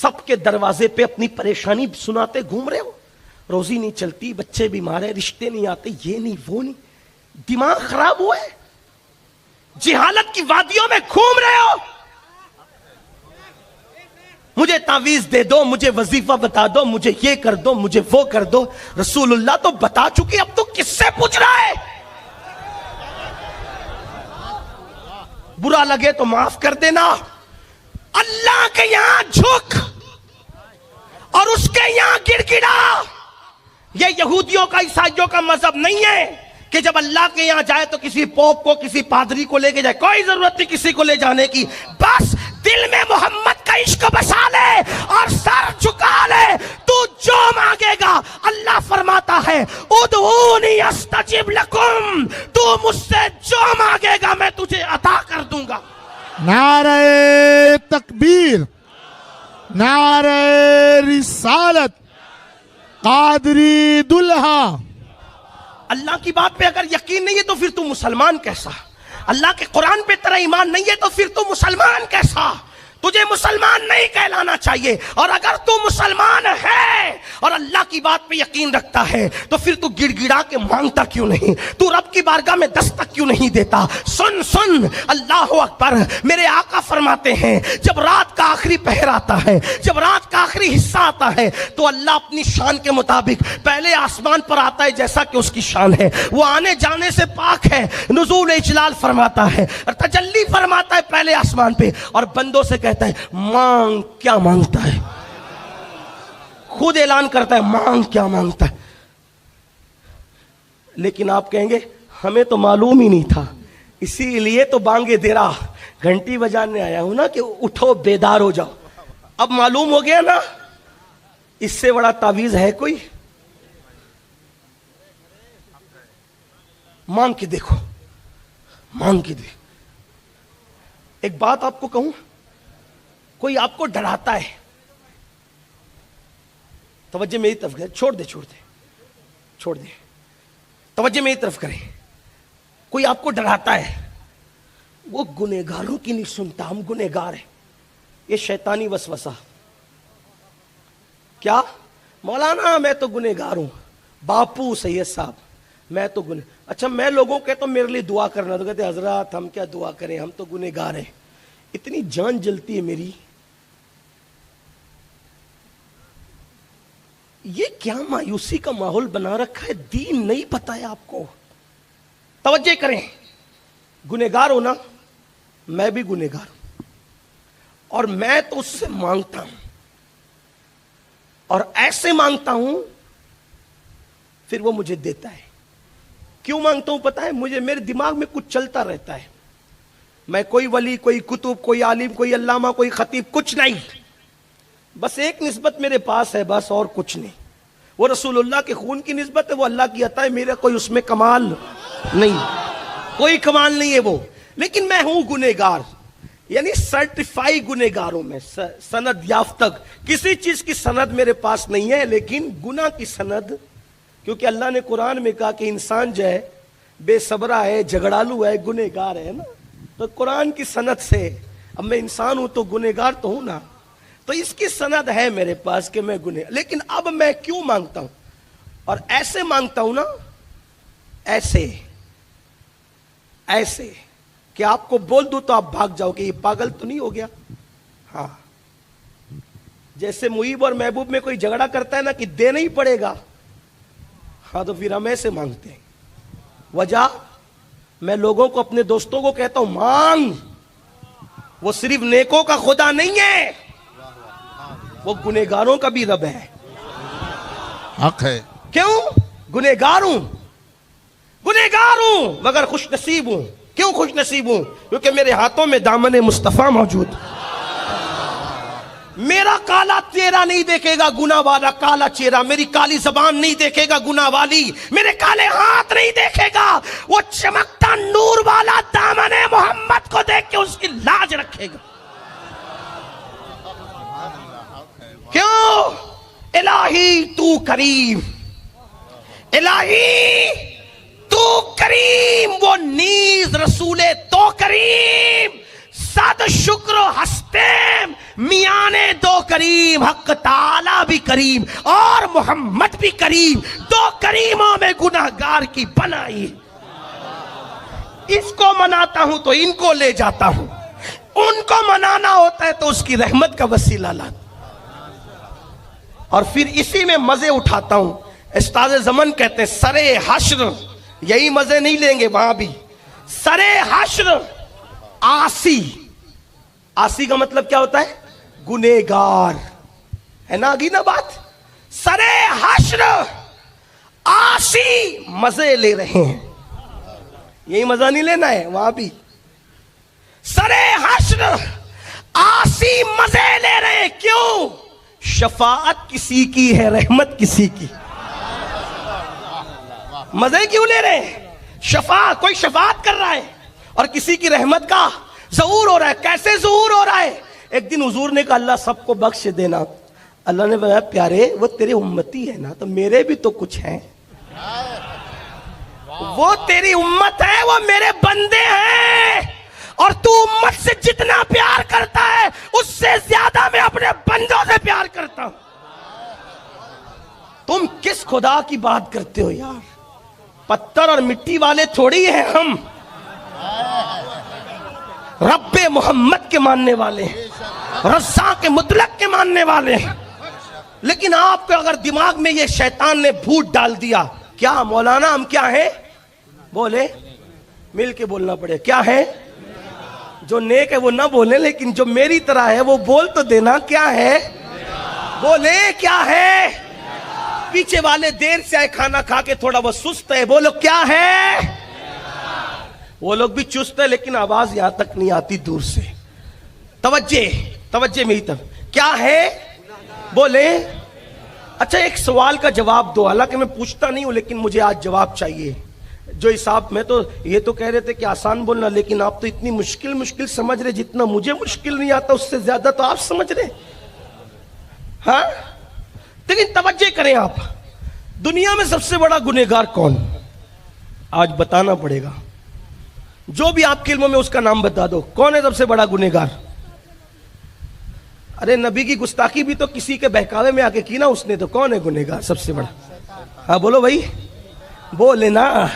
سب کے دروازے پہ اپنی پریشانی سناتے گھوم رہے ہو. روزی نہیں چلتی, بچے بیمار ہیں, رشتے نہیں آتے, یہ نہیں وہ نہیں. دماغ خراب ہوا ہے, جہالت کی وادیوں میں گھوم رہے ہو. مجھے تعویذ دے دو, مجھے وظیفہ بتا دو, مجھے یہ کر دو, مجھے وہ کر دو. رسول اللہ تو بتا چکے, اب تو کس سے پوچھ رہا ہے؟ برا لگے تو معاف کر دینا. اللہ کے یہاں جھک اور اس کے یہاں گڑ گڑا. یہ یہودیوں کا عیسائیوں کا مذہب نہیں ہے کہ جب اللہ کے یہاں جائے تو کسی پوپ کو, کسی پادری کو لے کے جائے. کوئی ضرورت نہیں کسی کو لے جانے کی, بس دل میں محمد کا عشق بسا لے اور سر جھکا لے. تو جو مانگے گا, اللہ فرماتا ہے ادعونی استجب لکم, تو مجھ سے جو مانگے گا میں تجھے عطا کر دوں گا. نعرہ تکبیر, نعرہ رسالت, قادری دلہا. اللہ کی بات پہ اگر یقین نہیں ہے تو پھر تو مسلمان کیسا؟ اللہ کے قرآن پہ تیرا ایمان نہیں ہے تو پھر تو مسلمان کیسا؟ تجھے مسلمان نہیں کہلانا چاہیے. اور اگر تو مسلمان ہے اور اللہ کی بات پہ یقین رکھتا ہے تو پھر تو گڑ گڑا کے مانگتا کیوں نہیں؟ تو رب کی بارگاہ میں دستک کیوں نہیں دیتا؟ سن سن, اللہ اکبر. میرے آقا فرماتے ہیں جب رات کا آخری پہر آتا ہے, جب رات کا آخری حصہ آتا ہے تو اللہ اپنی شان کے مطابق پہلے آسمان پر آتا ہے جیسا کہ اس کی شان ہے. وہ آنے جانے سے پاک ہے, نزول اجلال فرماتا ہے اور تجلی فرماتا ہے پہلے آسمان پہ, اور بندوں سے کہتا ہے مانگ. کیا مانگتا ہے؟ خود اعلان کرتا ہے مانگ کیا مانگتا ہے. لیکن آپ کہیں گے ہمیں تو معلوم ہی نہیں تھا, اسی لیے تو بانگے دے رہا, گھنٹی بجانے آیا ہوں نا کہ اٹھو بیدار ہو جاؤ. اب معلوم ہو گیا نا, اس سے بڑا تعویذ ہے کوئی؟ مانگ کے دیکھو, مانگ کے دیکھو. ایک بات آپ کو کہوں, کوئی آپ کو ڈراتا ہے, توجہ میری طرف کرے, چھوڑ دے توجہ میری طرف کرے. کوئی آپ کو ڈراتا ہے, وہ گنہگاروں کی نہیں سنتا, ہم گنہگار ہیں. یہ شیطانی وسوسہ. کیا مولانا میں تو گنہگار ہوں, باپو سید صاحب میں تو اچھا میں لوگوں کے تو میرے لیے دعا کرنا, تو کہتے حضرات ہم کیا دعا کریں, ہم تو گنہگار ہیں. اتنی جان جلتی ہے میری. یہ کیا مایوسی کا ماحول بنا رکھا ہے, دین نہیں پتا ہے آپ کو. توجہ کریں, گنہگار ہو نا, میں بھی گنہگار ہوں, اور میں تو اس سے مانگتا ہوں, اور ایسے مانگتا ہوں پھر وہ مجھے دیتا ہے. کیوں مانگتا ہوں پتا ہے؟ مجھے میرے دماغ میں کچھ چلتا رہتا ہے. میں کوئی ولی, کوئی کتب, کوئی عالم, کوئی علامہ, کوئی خطیب, کچھ نہیں. بس ایک نسبت میرے پاس ہے, بس اور کچھ نہیں. وہ رسول اللہ کے خون کی نسبت ہے, وہ اللہ کی عطا ہے, میرا کوئی اس میں کمال نہیں, کوئی کمال نہیں ہے وہ. لیکن میں ہوں گنہگار, یعنی سرٹیفائی گنہگار ہوں میں, سند یافتہ. کسی چیز کی سند میرے پاس نہیں ہے, لیکن گناہ کی سند, کیونکہ اللہ نے قرآن میں کہا کہ انسان جو ہے بے صبرہ ہے, جھگڑالو ہے, گنہگار ہے نا. تو قرآن کی سند سے, اب میں انسان ہوں تو گنہگار تو ہوں نا, تو اس کی سند ہے میرے پاس کہ میں گنہگار. لیکن اب میں کیوں مانگتا ہوں, اور ایسے مانگتا ہوں نا, ایسے کہ آپ کو بول دوں تو آپ بھاگ جاؤ کہ یہ پاگل تو نہیں ہو گیا. ہاں, جیسے محیب اور محبوب میں کوئی جھگڑا کرتا ہے نا کہ دینا ہی پڑے گا, ہاں تو پھر ہم ایسے مانگتے ہیں. وجہ, میں لوگوں کو, اپنے دوستوں کو کہتا ہوں مانگ. وہ صرف نیکوں کا خدا نہیں ہے, وہ گنہگاروں کا بھی رب ہے. حق ہے. کیوں؟ گنہگار ہوں مگر خوش نصیب ہوں. کیوں خوش نصیب ہوں؟ کیونکہ میرے ہاتھوں میں دامن مصطفیٰ موجود. میرا کالا چہرہ نہیں دیکھے گا گناہ والا کالا چہرہ, میری کالی زبان نہیں دیکھے گا گناہ والی, میرے کالے ہاتھ نہیں دیکھے گا, وہ چمکتا نور والا دامن محمد کو دیکھ کے اس کی لاج رکھے گا. کیوں؟ الہی تو کریم, الہی تو کریم, وہ نیز رسول تو کریم صد شکر و ہستیم میانے دو کریم، حق تعالی بھی کریم اور محمد بھی کریم، دو کریموں میں گناہگار کی بنائی۔ اس کو مناتا ہوں تو ان کو لے جاتا ہوں، ان کو منانا ہوتا ہے تو اس کی رحمت کا وسیلہ لاتا، اور پھر اسی میں مزے اٹھاتا ہوں۔ استاد زمن کہتے ہیں سرے حشر، یہی مزے نہیں لیں گے وہاں بھی، سرے حشر آسی، آسی کا مطلب کیا ہوتا ہے؟ گنہگار، ہے نا؟ آگی نا بات، سرے حشر آسی مزے لے رہے ہیں، یہی مزہ نہیں لینا ہے وہاں بھی، سرے حشر آسی مزے لے رہے ہیں۔ کیوں؟ شفاعت کسی کی ہے، رحمت کسی کی، مزے کیوں لے رہے ہیں؟ شفاعت، کوئی شفاعت کر رہا ہے اور کسی کی رحمت کا ظہور ہو رہا ہے۔ کیسے ظہور ہو رہا ہے؟ ایک دن حضور نے کہا اللہ سب کو بخش دینا، اللہ نے بتایا پیارے وہ تیرے امتی ہے نا، تو میرے بھی تو کچھ ہیں، وہ تیری امت ہے، وہ میرے بندے ہیں، اور تو امت سے جتنا پیار کرتا ہے اس سے زیادہ میں اپنے بندوں سے پیار کرتا ہوں۔ تم کس خدا کی بات کرتے ہو یار؟ پتھر اور مٹی والے تھوڑی ہیں ہم، رب محمد کے ماننے والے، رزاق مطلق کے ماننے والے ہیں۔ لیکن آپ کو اگر دماغ میں یہ شیطان نے بھوت ڈال دیا، کیا مولانا ہم کیا ہیں؟ بولے، مل کے بولنا پڑے، کیا ہے؟ جو نیک ہے وہ نہ بولے، لیکن جو میری طرح ہے وہ بول تو دینا، کیا ہے؟ بولے کیا ہے؟ پیچھے والے دیر سے آئے کھانا کھا کے تھوڑا وہ سست ہے، بولو کیا ہے؟ وہ لوگ بھی چست ہے لیکن آواز یہاں تک نہیں آتی، دور سے۔ توجہ میری طرف، کیا ہے؟ بولے۔ اچھا ایک سوال کا جواب دو، حالانکہ میں پوچھتا نہیں ہوں لیکن مجھے آج جواب چاہیے۔ جو حساب میں تو یہ تو کہہ رہے تھے کہ آسان بولنا، لیکن آپ تو اتنی مشکل سمجھ رہے، جتنا مجھے مشکل نہیں آتا اس سے زیادہ تو آپ سمجھ رہے، ہاں؟ لیکن توجہ کریں آپ، دنیا میں سب سے بڑا گنہگار کون؟ آج بتانا پڑے گا، جو بھی آپ کے علموں میں اس کا نام بتا دو، کون ہے سب سے بڑا گنہگار؟ ارے نبی کی گستاخی بھی تو کسی کے بہکاوے میں آ کے کی نا اس نے، تو کون ہے گنہگار سب سے بڑا؟ ہاں بولو بھائی، بولے نا،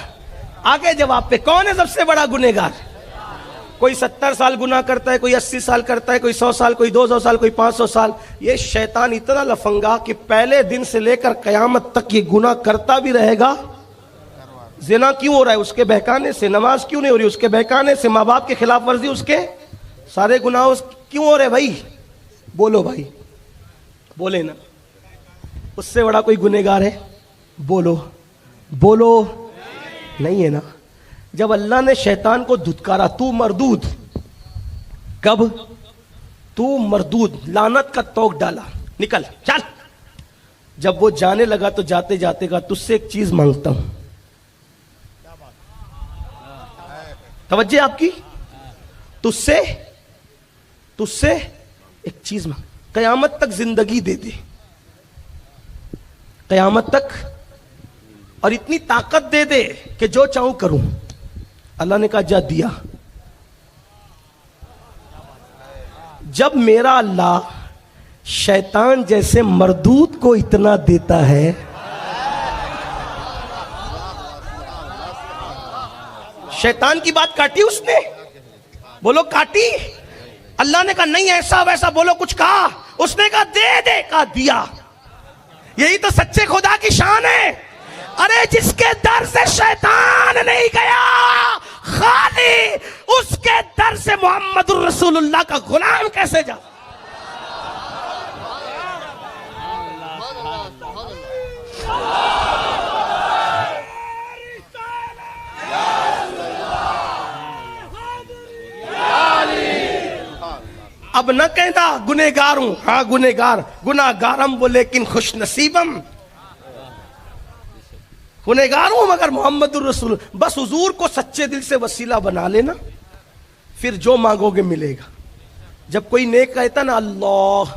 آگے جواب پہ، کون ہے سب سے بڑا گنہگار؟ کوئی 70 سال گناہ کرتا ہے، کوئی 80 سال کرتا ہے، کوئی 100 سال، کوئی 200 سال، کوئی 500 سال۔ یہ شیطان اتنا لفنگا کہ پہلے دن سے لے کر قیامت تک یہ گناہ کرتا بھی رہے گا۔ زنا کیوں ہو رہا ہے؟ اس کے بہکانے سے۔ نماز کیوں نہیں ہو رہی؟ اس کے بہکانے سے۔ ماں باپ کے خلاف ورزی، اس کے سارے گناہ کیوں ہو رہے بھائی؟ بولو بھائی، بولے نا، اس سے بڑا کوئی گنہگار ہے؟ بولو بولو، نہیں ہے نا۔ جب اللہ نے شیطان کو دھتکارا، تو مردود، کب؟ تو مردود، لعنت کا توق ڈالا، نکل چل۔ جب وہ جانے لگا تو جاتے جاتے کہا تجھ سے ایک چیز مانگتا ہوں۔ توجہ آپ کی، تجھ سے ایک چیز مانگ، قیامت تک زندگی دے دے، قیامت تک، اور اتنی طاقت دے دے کہ جو چاہوں کروں۔ اللہ نے کہا جا دیا۔ جب میرا اللہ شیطان جیسے مردود کو اتنا دیتا ہے، شیطان کی بات کاٹی اس نے؟ بولو کاٹی؟ اللہ نے کہا نہیں ایسا ویسا، بولو کچھ کہا؟ اس نے کہا دے دے، کہا دیا۔ یہی تو سچے خدا کی شان ہے۔ ارے جس کے در سے شیطان نہیں گیا، خالی اس کے در سے محمد الرسول اللہ کا غلام کیسے جا؟ اب نہ کہتا گنہگار ہوں، ہاں گناہگار ہم وہ، لیکن خوش نصیبم، گنہگار ہوں مگر محمد الرسول۔ بس حضور کو سچے دل سے وسیلہ بنا لینا، پھر جو مانگو گے ملے گا۔ جب کوئی نیک کہتا نا اللہ،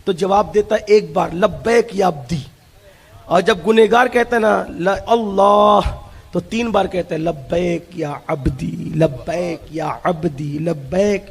تو جواب دیتا ایک بار لبیک یا عبدی، اور جب گنہگار کہتا ہے نا اللہ، تو 3 بار کہتا ہے لبیک یا عبدی، لبیک یا عبدی، لبیک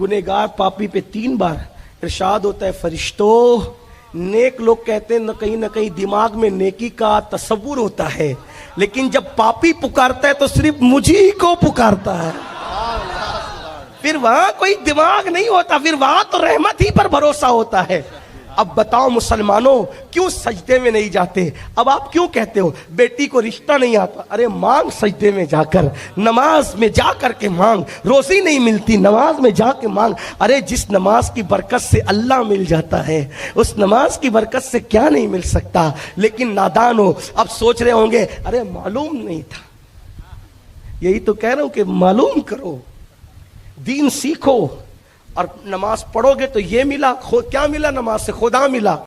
گنہگار پاپی پہ 3 بار. ارشاد ہوتا ہے فرشتوں, نیک لوگ کہتے ہیں نہ کہیں دماغ میں نیکی کا تصور ہوتا ہے, لیکن جب پاپی پکارتا ہے تو صرف مجھے کو پکارتا ہے. پھر وہاں کوئی دماغ نہیں ہوتا, پھر وہاں تو رحمت ہی پر بھروسہ ہوتا ہے. اب بتاؤ مسلمانوں کیوں سجدے میں نہیں جاتے؟ اب آپ کیوں کہتے ہو بیٹی کو رشتہ نہیں آتا؟ ارے مانگ سجدے میں جا کر, نماز میں جا کر کے مانگ. روزی نہیں ملتی, نماز میں جا کے مانگ. ارے جس نماز کی برکت سے اللہ مل جاتا ہے, اس نماز کی برکت سے کیا نہیں مل سکتا؟ لیکن نادان ہو, اب سوچ رہے ہوں گے ارے معلوم نہیں تھا. یہی تو کہہ رہا ہوں کہ معلوم کرو, دین سیکھو, اور نماز پڑھو گے تو یہ ملا. کیا ملا نماز سے؟ خدا ملا.